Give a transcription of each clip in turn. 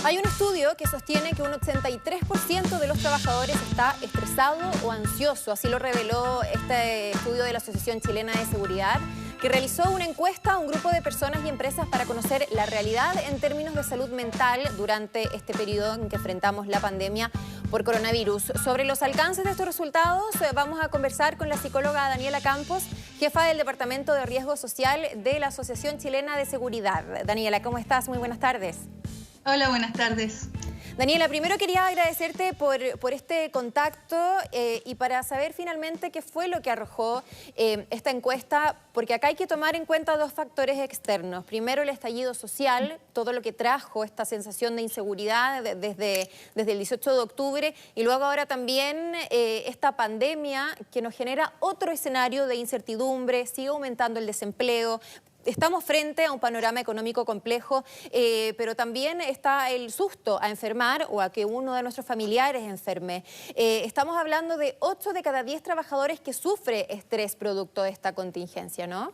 Hay un estudio que sostiene que un 83% de los trabajadores está estresado o ansioso. Así lo reveló este estudio de la Asociación Chilena de Seguridad, que realizó una encuesta a un grupo de personas y empresas para conocer la realidad en términos de salud mental durante este periodo en que enfrentamos la pandemia por coronavirus. Sobre los alcances de estos resultados vamos a conversar con la psicóloga Daniela Campos, jefa del Departamento de Riesgo Social de la Asociación Chilena de Seguridad. Daniela, ¿cómo estás? Muy buenas tardes. Hola, buenas tardes. Daniela, primero quería agradecerte por este contacto y para saber finalmente qué fue lo que arrojó esta encuesta, porque acá hay que tomar en cuenta dos factores externos. Primero, el estallido social, todo lo que trajo esta sensación de inseguridad desde el 18 de octubre, y luego ahora también esta pandemia que nos genera otro escenario de incertidumbre, sigue aumentando el desempleo. Estamos frente a un panorama económico complejo, pero también está el susto a enfermar o a que uno de nuestros familiares enferme. Estamos hablando de 8 de cada 10 trabajadores que sufre estrés producto de esta contingencia, ¿no?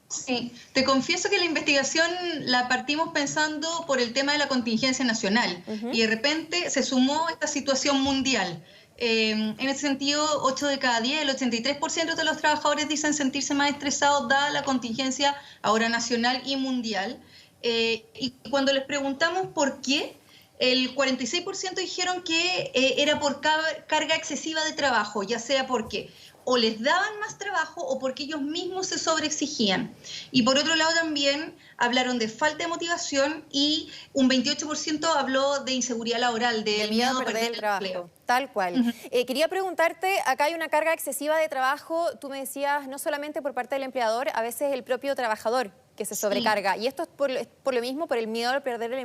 Sí, te confieso que la investigación la partimos pensando por el tema de la contingencia nacional y de repente se sumó esta situación mundial. En ese sentido, 8 de cada 10, el 83% de los trabajadores dicen sentirse más estresados dada la contingencia ahora nacional y mundial. Y cuando les preguntamos por qué, el 46% dijeron que era por carga excesiva de trabajo, ya sea porque o les daban más trabajo o porque ellos mismos se sobreexigían. Y por otro lado también hablaron de falta de motivación y un 28% habló de inseguridad laboral, del miedo a perder el trabajo. Tal cual. Quería preguntarte, acá hay una carga excesiva de trabajo, tú me decías, no solamente por parte del empleador, a veces el propio trabajador que se sobrecarga. ¿Y esto es por lo mismo, por el miedo a perder el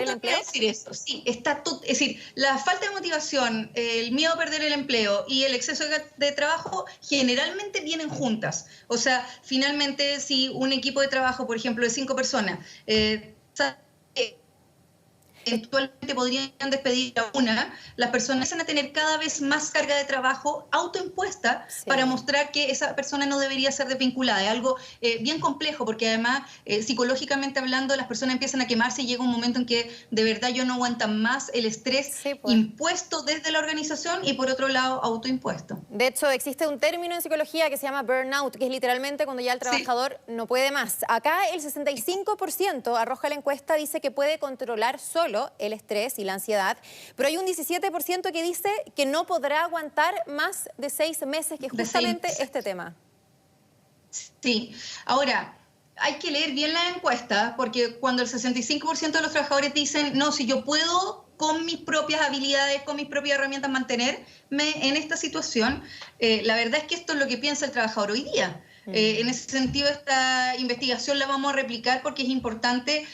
empleo? Decir eso, sí, es decir, la falta de motivación, el miedo a perder el empleo y el exceso de trabajo generalmente vienen juntas. O sea, finalmente, si un equipo de trabajo, por ejemplo, de 5 personas, eventualmente podrían despedir a una, las personas van a tener cada vez más carga de trabajo autoimpuesta para mostrar que esa persona no debería ser desvinculada. Es algo bien complejo porque además psicológicamente hablando las personas empiezan a quemarse y llega un momento en que de verdad no aguantan más el estrés impuesto desde la organización y por otro lado autoimpuesto. De hecho existe un término en psicología que se llama burnout, que es literalmente cuando ya el trabajador no puede más. Acá el 65% arroja la encuesta, dice que puede controlar solo el estrés y la ansiedad, pero hay un 17% que dice que no podrá aguantar más de 6 meses, que es justamente este tema. Sí, ahora hay que leer bien la encuesta, porque cuando el 65% de los trabajadores dicen, no, si yo puedo con mis propias habilidades, con mis propias herramientas mantenerme en esta situación, la verdad es que esto es lo que piensa el trabajador hoy día. En ese sentido, esta investigación la vamos a replicar porque es importante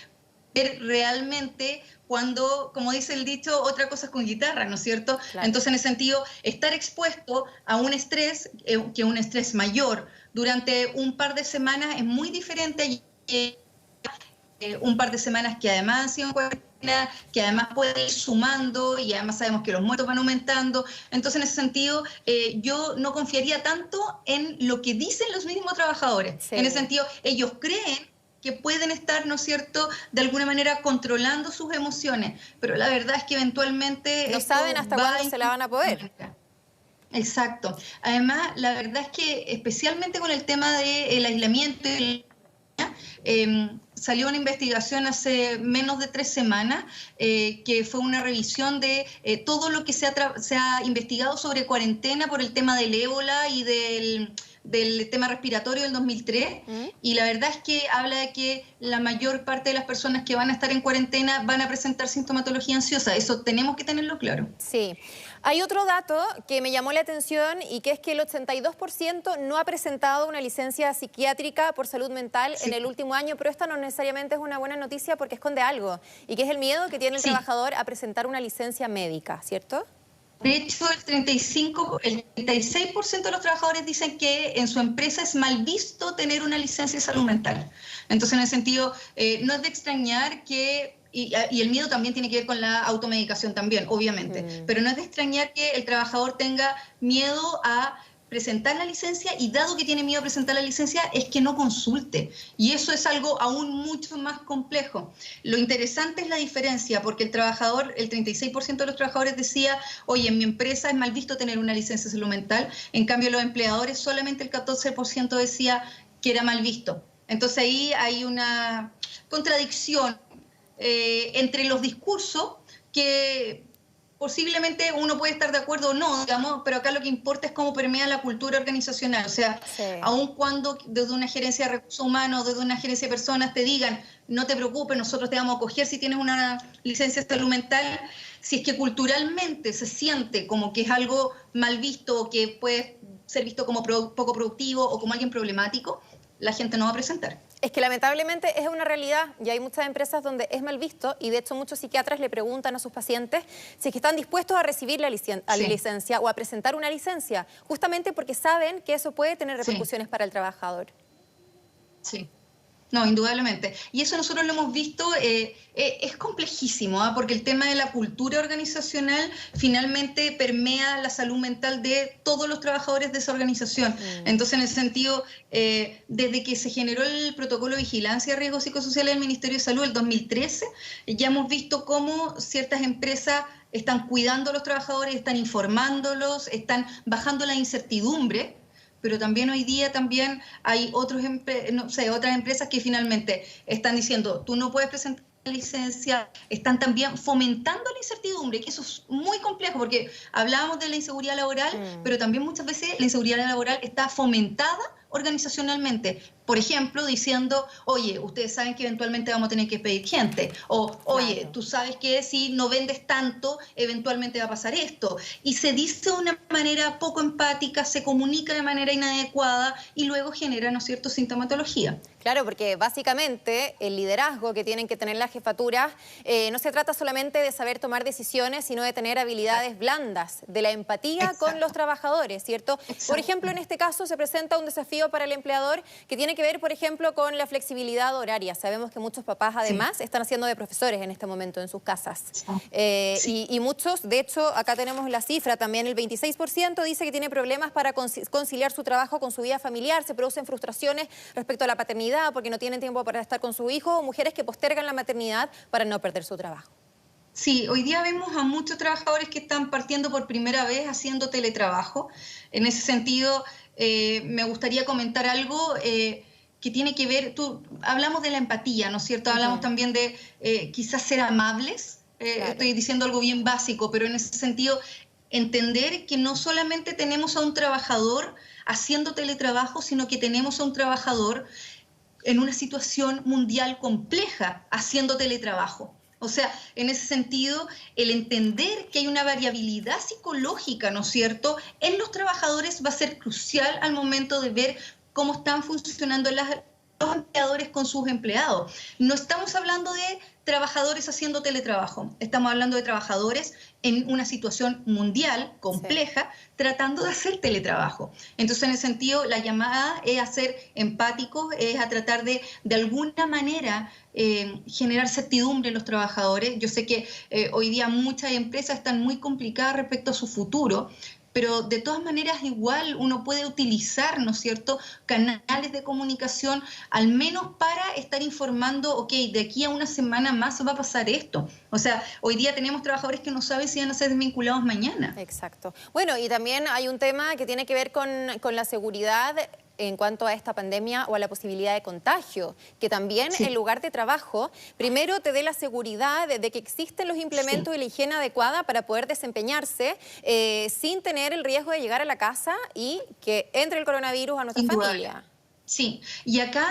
ver realmente cuando, como dice el dicho, otra cosa es con guitarra, ¿no es cierto? Claro. Entonces, en ese sentido, estar expuesto a un estrés, que un estrés mayor, durante un par de semanas es muy diferente a un par de semanas que además han sido en cuarentena, que además puede ir sumando y además sabemos que los muertos van aumentando. Entonces, en ese sentido, yo no confiaría tanto en lo que dicen los mismos trabajadores. Sí. En ese sentido, ellos creen que pueden estar, ¿no es cierto?, de alguna manera controlando sus emociones, pero la verdad es que eventualmente no saben hasta cuándo se la van a poder. Exacto. Además, la verdad es que especialmente con el tema del aislamiento, salió una investigación hace menos de 3 semanas que fue una revisión de todo lo que se ha investigado sobre cuarentena por el tema del ébola y del tema respiratorio del 2003, y la verdad es que habla de que la mayor parte de las personas que van a estar en cuarentena van a presentar sintomatología ansiosa. Eso tenemos que tenerlo claro. Sí. Hay otro dato que me llamó la atención y que es que el 82% no ha presentado una licencia psiquiátrica por salud mental en el último año, pero esta no necesariamente es una buena noticia porque esconde algo, y que es el miedo que tiene el trabajador a presentar una licencia médica, ¿cierto? De hecho, el 36% de los trabajadores dicen que en su empresa es mal visto tener una licencia de salud mental. Entonces, en ese sentido, no es de extrañar que, y el miedo también tiene que ver con la automedicación también, obviamente, pero no es de extrañar que el trabajador tenga miedo a presentar la licencia, y dado que tiene miedo a presentar la licencia, es que no consulte. Y eso es algo aún mucho más complejo. Lo interesante es la diferencia, porque el 36% de los trabajadores decía, oye, en mi empresa es mal visto tener una licencia de salud mental. En cambio, los empleadores, solamente el 14% decía que era mal visto. Entonces ahí hay una contradicción entre los discursos que posiblemente uno puede estar de acuerdo o no, digamos, pero acá lo que importa es cómo permea la cultura organizacional. O sea, Sí. aun cuando desde una gerencia de recursos humanos, desde una gerencia de personas te digan, no te preocupes, nosotros te vamos a acoger si tienes una licencia de salud mental, si es que culturalmente se siente como que es algo mal visto o que puede ser visto como poco productivo o como alguien problemático, la gente no va a presentar. Es que lamentablemente es una realidad y hay muchas empresas donde es mal visto, y de hecho muchos psiquiatras le preguntan a sus pacientes si es que están dispuestos a recibir la licencia o a presentar una licencia, justamente porque saben que eso puede tener repercusiones para el trabajador. Sí. No, indudablemente. Y eso nosotros lo hemos visto, es complejísimo, porque el tema de la cultura organizacional finalmente permea la salud mental de todos los trabajadores de esa organización. Entonces, en ese sentido, desde que se generó el protocolo de vigilancia de riesgos psicosociales del Ministerio de Salud, el 2013, ya hemos visto cómo ciertas empresas están cuidando a los trabajadores, están informándolos, están bajando la incertidumbre. Pero también hoy día hay otras empresas que finalmente están diciendo, tú no puedes presentar licencia, están también fomentando la incertidumbre, que eso es muy complejo, porque hablábamos de la inseguridad laboral, pero también muchas veces la inseguridad laboral está fomentada organizacionalmente. Por ejemplo, diciendo, oye, ustedes saben que eventualmente vamos a tener que pedir gente, o oye, claro, tú sabes que si no vendes tanto, eventualmente va a pasar esto. Y se dice de una manera poco empática, se comunica de manera inadecuada y luego genera, ¿no es cierto?, sintomatología. Claro, porque básicamente el liderazgo que tienen que tener las jefaturas no se trata solamente de saber tomar decisiones, sino de tener habilidades blandas, de la empatía con los trabajadores, ¿cierto? Por ejemplo, en este caso se presenta un desafío para el empleador que tiene que ver, por ejemplo, con la flexibilidad horaria. Sabemos que muchos papás, además, están haciendo de profesores en este momento en sus casas. Y muchos, de hecho, acá tenemos la cifra también, el 26% dice que tiene problemas para conciliar su trabajo con su vida familiar, se producen frustraciones respecto a la paternidad, porque no tienen tiempo para estar con su hijo, o mujeres que postergan la maternidad para no perder su trabajo. Sí, hoy día vemos a muchos trabajadores que están partiendo por primera vez haciendo teletrabajo. En ese sentido, me gustaría comentar algo que tiene que ver, hablamos de la empatía, ¿no es cierto? Hablamos también de quizás ser amables. Claro. Estoy diciendo algo bien básico, pero en ese sentido, entender que no solamente tenemos a un trabajador haciendo teletrabajo, sino que tenemos a un trabajador en una situación mundial compleja haciendo teletrabajo. O sea, en ese sentido, el entender que hay una variabilidad psicológica, ¿no es cierto?, en los trabajadores va a ser crucial al momento de ver cómo están funcionando los empleadores con sus empleados. No estamos hablando de trabajadores haciendo teletrabajo, estamos hablando de trabajadores en una situación mundial compleja, tratando de hacer teletrabajo. Entonces, en ese sentido, la llamada es a ser empáticos, es a tratar de alguna manera, generar certidumbre en los trabajadores. Yo sé que hoy día muchas empresas están muy complicadas respecto a su futuro, pero de todas maneras igual uno puede utilizar, ¿no es cierto?, canales de comunicación, al menos para estar informando, ok, de aquí a una semana más va a pasar esto. O sea, hoy día tenemos trabajadores que no saben si van a ser desvinculados mañana. Exacto. Bueno, y también hay un tema que tiene que ver con la seguridad en cuanto a esta pandemia o a la posibilidad de contagio, que también el lugar de trabajo primero te dé la seguridad de que existen los implementos y la higiene adecuada para poder desempeñarse sin tener el riesgo de llegar a la casa y que entre el coronavirus a nuestra familia. Sí, y acá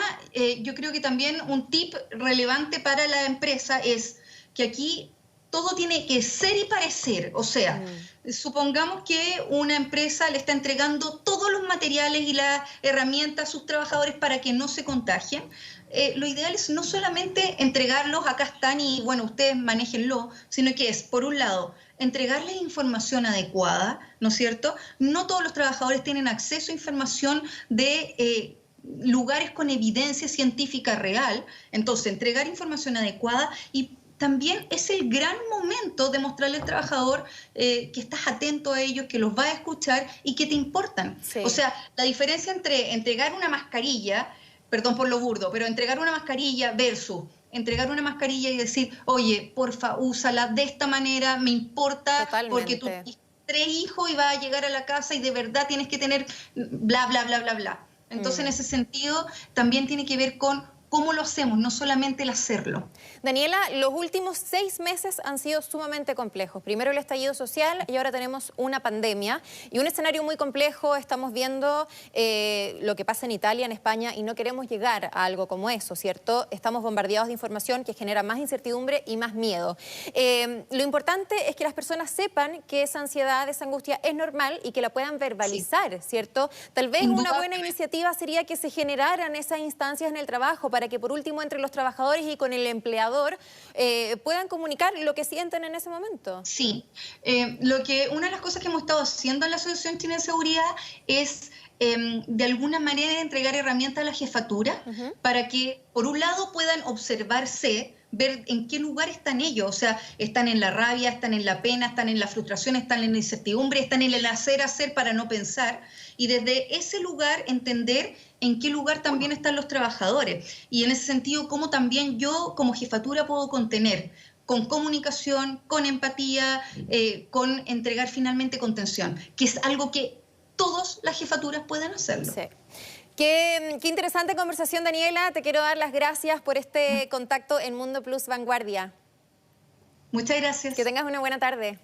yo creo que también un tip relevante para la empresa es que aquí todo tiene que ser y parecer. O sea, supongamos que una empresa le está entregando todos los materiales y las herramientas a sus trabajadores para que no se contagien. Lo ideal es no solamente entregarlos, acá están y bueno, ustedes manéjenlo, sino que es, por un lado, entregarles información adecuada, ¿no es cierto? No todos los trabajadores tienen acceso a información de lugares con evidencia científica real. Entonces, entregar información adecuada y también es el gran momento de mostrarle al trabajador que estás atento a ellos, que los vas a escuchar y que te importan. Sí. O sea, la diferencia entre entregar una mascarilla, perdón por lo burdo, pero entregar una mascarilla versus entregar una mascarilla y decir, oye, porfa, úsala de esta manera, me importa, Totalmente. porque tú tienes 3 hijos y vas a llegar a la casa y de verdad tienes que tener bla, bla, bla, bla, bla. Entonces, en ese sentido, también tiene que ver con cómo lo hacemos, no solamente el hacerlo. Daniela, los últimos 6 meses han sido sumamente complejos. Primero el estallido social y ahora tenemos una pandemia y un escenario muy complejo. Estamos viendo lo que pasa en Italia, en España, y no queremos llegar a algo como eso, ¿cierto? Estamos bombardeados de información que genera más incertidumbre y más miedo. Lo importante es que las personas sepan que esa ansiedad, esa angustia es normal y que la puedan verbalizar, ¿cierto? Tal vez una buena iniciativa sería que se generaran esas instancias en el trabajo para que por último entre los trabajadores y con el empleador puedan comunicar lo que sienten en ese momento. Sí, una de las cosas que hemos estado haciendo en la Asociación Chilena de Seguridad es de alguna manera entregar herramientas a la jefatura para que por un lado puedan observarse, ver en qué lugar están ellos, o sea, están en la rabia, están en la pena, están en la frustración, están en la incertidumbre, están en el hacer para no pensar, y desde ese lugar entender en qué lugar también están los trabajadores, y en ese sentido cómo también yo como jefatura puedo contener, con comunicación, con empatía, con entregar finalmente contención, que es algo que todas las jefaturas pueden hacerlo. Sí. Qué interesante conversación, Daniela. Te quiero dar las gracias por este contacto en Mundo Plus Vanguardia. Muchas gracias. Que tengas una buena tarde.